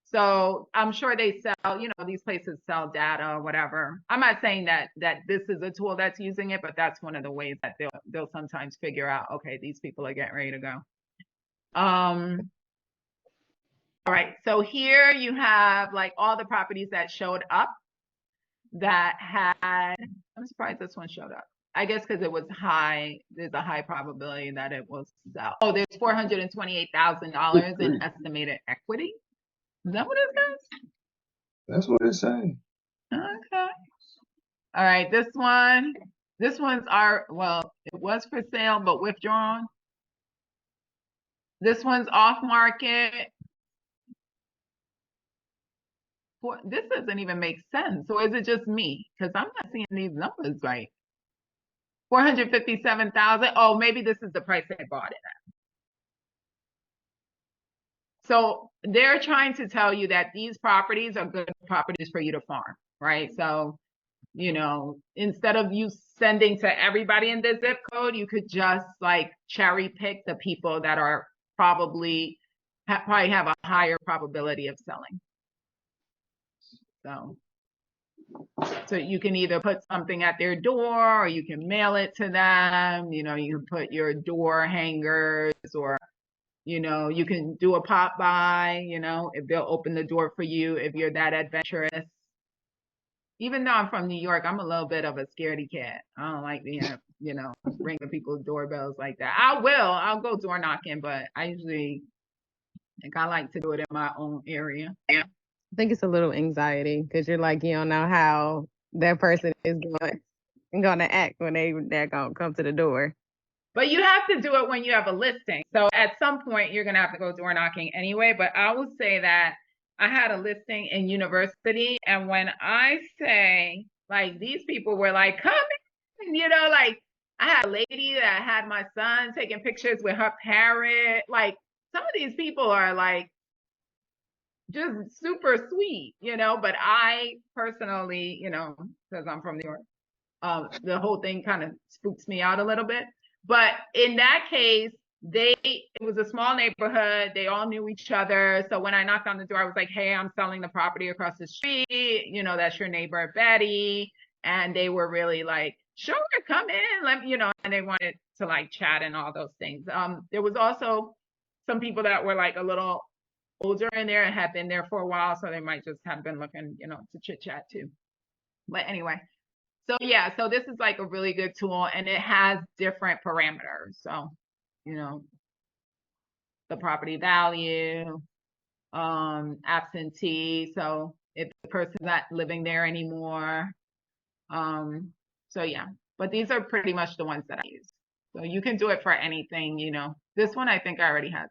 So I'm sure they sell, you know, these places sell data or whatever. I'm not saying that this is a tool that's using it, but that's one of the ways that they'll sometimes figure out, okay, these people are getting ready to go. All right, so here you have like all the properties that showed up that had, I'm surprised this one showed up. I guess because it was high, there's a high probability that it will sell. Oh, there's $428,000 in estimated equity. Is that what it says? That's what it's saying. Okay. All right, this one's well, it was for sale, but withdrawn. This one's off market. This doesn't even make sense. So is it just me? Because I'm not seeing these numbers right. 457,000. Oh, maybe this is the price they bought it at. So they're trying to tell you that these properties are good properties for you to farm, right? So, you know, instead of you sending to everybody in the zip code, you could just like cherry pick the people that are probably have a higher probability of selling. So you can either put something at their door or you can mail it to them. You know, you can put your door hangers, or, you know, you can do a pop by, you know, if they'll open the door for you, if you're that adventurous. Even though I'm from New York, I'm a little bit of a scaredy cat. I don't like being, you know, ringing people's doorbells like that. I'll go door knocking, but I usually think I like to do it in my own area. I think it's a little anxiety because you're like, you don't know how that person is going to act when they're going to come to the door. But you have to do it when you have a listing. So at some point, you're going to have to go door knocking anyway. But I will say that I had a listing in university. And when I say, like, these people were like, come in, you know, like, I had a lady that had my son taking pictures with her parrot. Like, some of these people are like, just super sweet, you know, but I personally, you know, because I'm from New York, the whole thing kind of spooks me out a little bit. But in that case, it was a small neighborhood. They all knew each other. So when I knocked on the door, I was like, hey, I'm selling the property across the street. You know, that's your neighbor, Betty. And they were really like, sure, come in. Let me, you know, and they wanted to like chat and all those things. There was also some people that were like a little older in there and have been there for a while, so they might just have been looking, to chit chat too. But anyway, so yeah, so this is like a really good tool, and it has different parameters. So, the property value, absentee. So if the person's not living there anymore. So yeah, but these are pretty much the ones that I use. So you can do it for anything, This one, I think I already had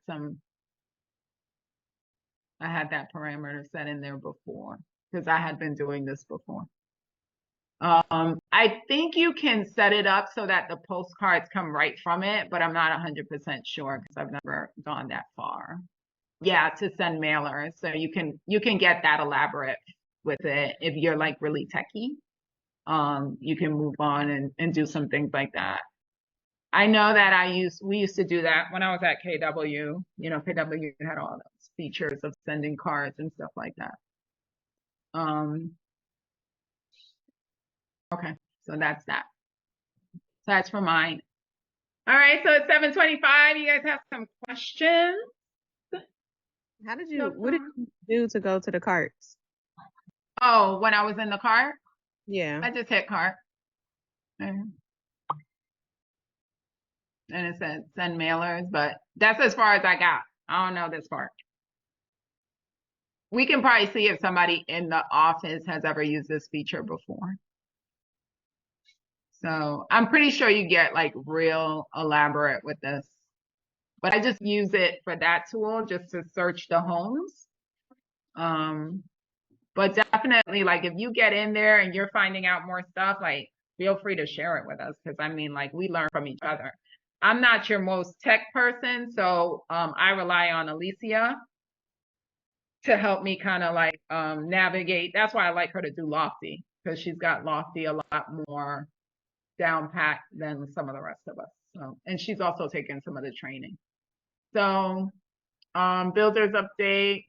I had that parameter set in there before because I had been doing this before. I think you can set it up so that the postcards come right from it, but I'm not 100% sure because I've never gone that far. Yeah, to send mailers. So you can get that elaborate with it if you're like really techie. You can move on and do some things like that. I know that we used to do that when I was at KW. KW had all those features of sending cards and stuff like that. Okay, so that's that. So that's for mine. All right, so it's 7:25. You guys have some questions? What did you do to go to the carts? Oh, when I was in the cart? Yeah. I just hit cart. And it said send mailers, but that's as far as I got. I don't know this part. We can probably see if somebody in the office has ever used this feature before. So I'm pretty sure you get like real elaborate with this. But I just use it for that tool just to search the homes. But definitely, like, if you get in there and you're finding out more stuff, like, feel free to share it with us because I mean, like, we learn from each other. I'm not your most tech person, so I rely on Alicia to help me kind of like navigate. That's why I like her to do Lofty because she's got Lofty a lot more down pat than some of the rest of us. So, and she's also taken some of the training. So, builders update.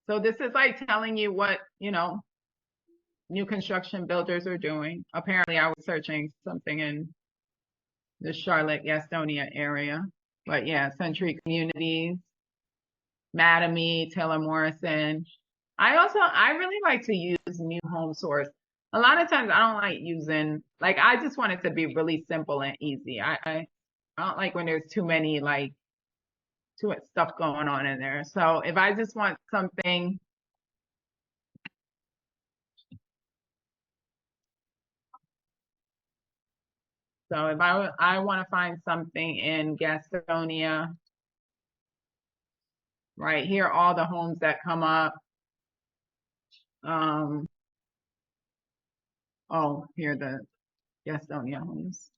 So this is like telling you what, new construction builders are doing. Apparently I was searching something in the Charlotte, Gastonia area. But yeah, Century Communities, Mattamy, Taylor Morrison. I really like to use New Home Source. A lot of times I don't like using, like, I just want it to be really simple and easy. I don't like when there's too many, like, too much stuff going on in there. So if I just want something, so if I want to find something in Gastonia, right here, all the homes that come up. Oh, here the Gastonia homes.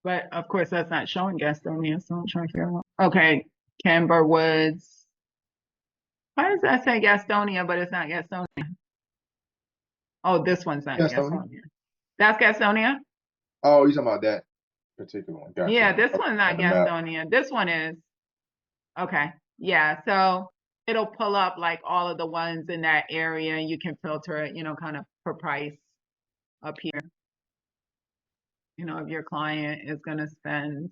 But of course, that's not showing Gastonia, so I'm trying to figure out. Okay, Camber Woods. Why does that say Gastonia, but it's not Gastonia? Oh, this one's not Gastonia. That's Gastonia? Oh, you're talking about that particular one. Gotcha. Yeah, this one's not On the map. Gastonia. This one is. Okay. Yeah, so it'll pull up like all of the ones in that area and you can filter it, kind of per price up here. If your client is going to spend,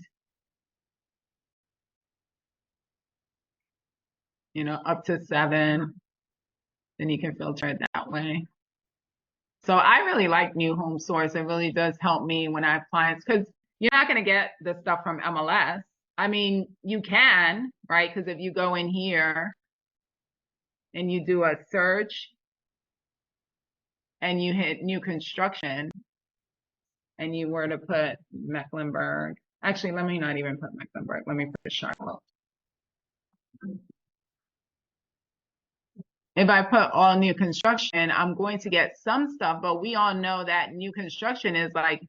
up to 7, then you can filter it that way. So I really like New Home Source. It really does help me when I have clients because you're not going to get the stuff from MLS. I mean, you can, right? Because if you go in here and you do a search and you hit new construction and you were to put Mecklenburg, actually, let me not even put Mecklenburg. Let me put Charlotte. If I put all new construction, I'm going to get some stuff, but we all know that new construction is like,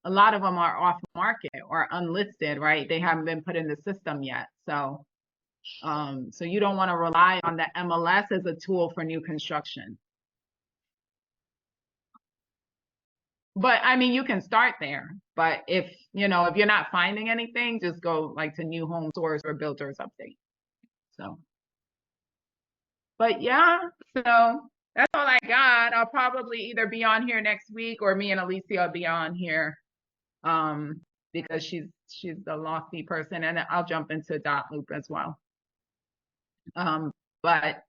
a lot of them are off market or unlisted, right? They haven't been put in the system yet. So, so you don't want to rely on the MLS as a tool for new construction. But I mean, you can start there. But if you're not finding anything, just go like to New Home Source or Builders Update. So. But yeah, so that's all I got. I'll probably either be on here next week or me and Alicia will be on here because she's a lofty person, and I'll jump into dot loop as well. But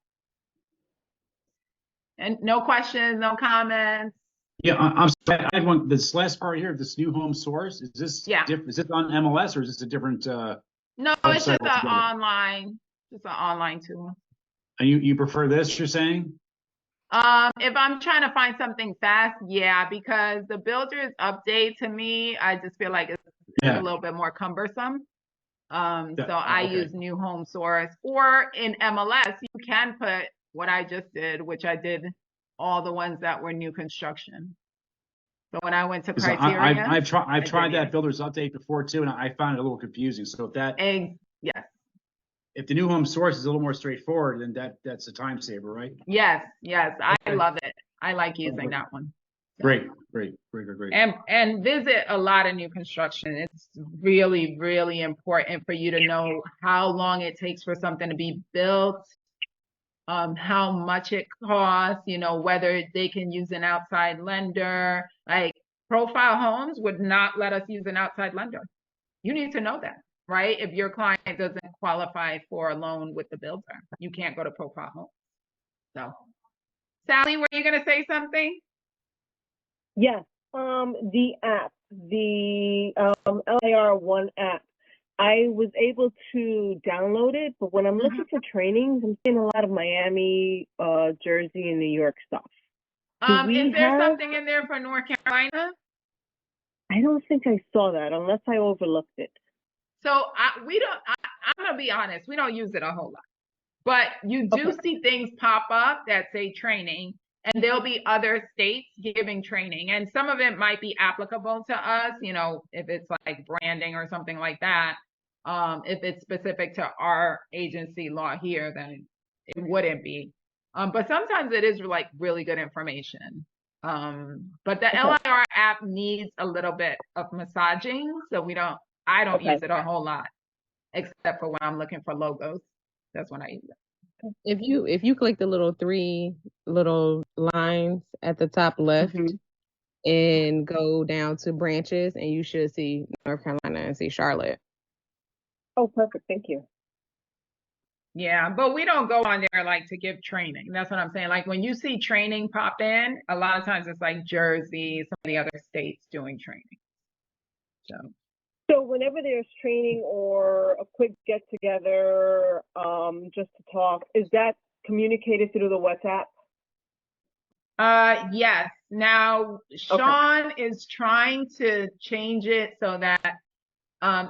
and no questions, no comments. Yeah, I'm sorry. I had one. This last part here, this new home source, is this is this on MLS or is this a different No, it's website just an altogether? online tool. And you prefer this, you're saying? If I'm trying to find something fast, yeah, because the builder's update to me, I just feel like it's a little bit more cumbersome. So I use new home source, or in MLS, you can put what I just did, which I did all the ones that were new construction. So when I went to criteria, I've tried that builder's update before too, and I found it a little confusing. So if that, yes, if the new home source is a little more straightforward, then that's a time saver, right? Yes, I love it. I like using that one. So. Great. And visit a lot of new construction. It's really, really important for you to know how long it takes for something to be built, how much it costs, whether they can use an outside lender. Like Profile Homes would not let us use an outside lender. You need to know that, right? If your client doesn't qualify for a loan with the builder, you can't go to Profile Homes. So, Sally, were you going to say something? Yes. The app, the LIR1 app, I was able to download it, but when I'm looking for trainings, I'm seeing a lot of Miami, Jersey, and New York stuff. Is there something in there for North Carolina? I don't think I saw that unless I overlooked it. So I'm going to be honest, we don't use it a whole lot. But you do see things pop up that say training, and there'll be other states giving training. And some of it might be applicable to us, if it's like branding or something like that. If it's specific to our agency law here, then it wouldn't be. But sometimes it is like really good information. But the LIR app needs a little bit of massaging. So I don't use it a whole lot, except for when I'm looking for logos. That's when I use it. If you click the little 3 little lines at the top left and go down to branches, and you should see North Carolina and see Charlotte. Oh, perfect. Thank you. Yeah, but we don't go on there like to give training. That's what I'm saying. Like when you see training pop in, a lot of times it's like Jersey, some of the other states doing training. So whenever there's training or a quick get together, just to talk, is that communicated through the WhatsApp? Yes. Now Sean is trying to change it so that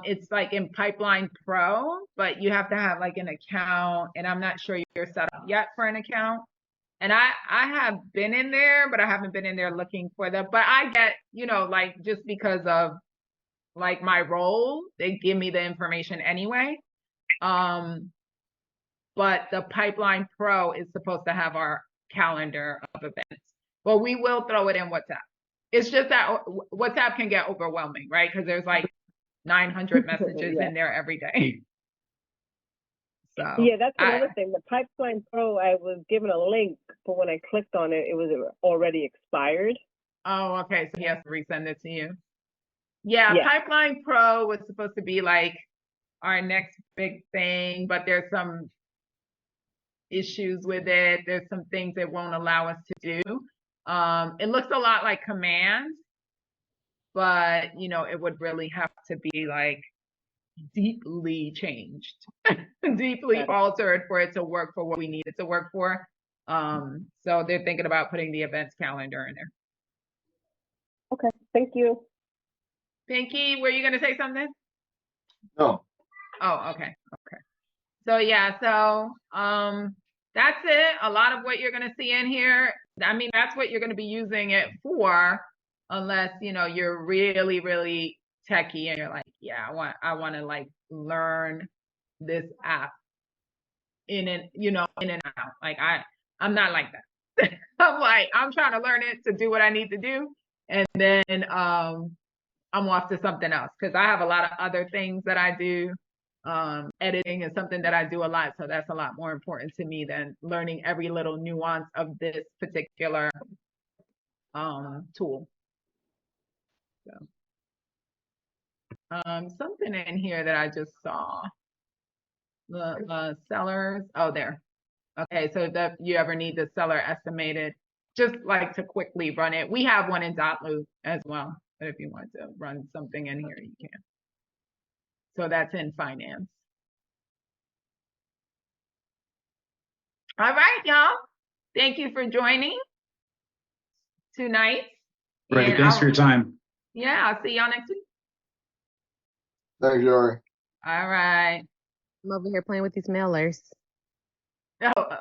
it's like in Pipeline Pro, but you have to have like an account, and I'm not sure you're set up yet for an account. And I have been in there, but I haven't been in there looking for them. But I get, like just because of like my role, they give me the information anyway. But the Pipeline Pro is supposed to have our calendar of events. But we will throw it in WhatsApp. It's just that WhatsApp can get overwhelming, right? Because there's like 900 messages in there every day. So yeah, that's another thing. The Pipeline Pro, I was given a link, but when I clicked on it, it was already expired. Oh, okay. So he has to resend it to you. Yeah, Pipeline Pro was supposed to be like our next big thing, but there's some issues with it. There's some things it won't allow us to do. It looks a lot like Command, but it would really have to be like deeply changed, deeply altered for it to work for what we need it to work for. So they're thinking about putting the events calendar in there. Okay, thank you. Pinky, were you going to say something? No. Oh, okay. So yeah, that's it. A lot of what you're going to see in here, I mean, that's what you're going to be using it for, unless, you're really, really techie and you're like, yeah, I want to like learn this app in and out. Like I'm not like that. I'm trying to learn it to do what I need to do. And then, I'm off to something else because I have a lot of other things that I do. Editing is something that I do a lot, so that's a lot more important to me than learning every little nuance of this particular tool. So something in here that I just saw. The sellers. Oh, there. Okay, so if you ever need the seller estimated, just like to quickly run it. We have one in Dotloop as well, but if you want to run something in here, you can. So that's in finance. All right, y'all. Thank you for joining tonight. Great. Thanks for your time. Yeah, I'll see y'all next week. Thanks, Jory. All right. I'm over here playing with these mailers. Oh,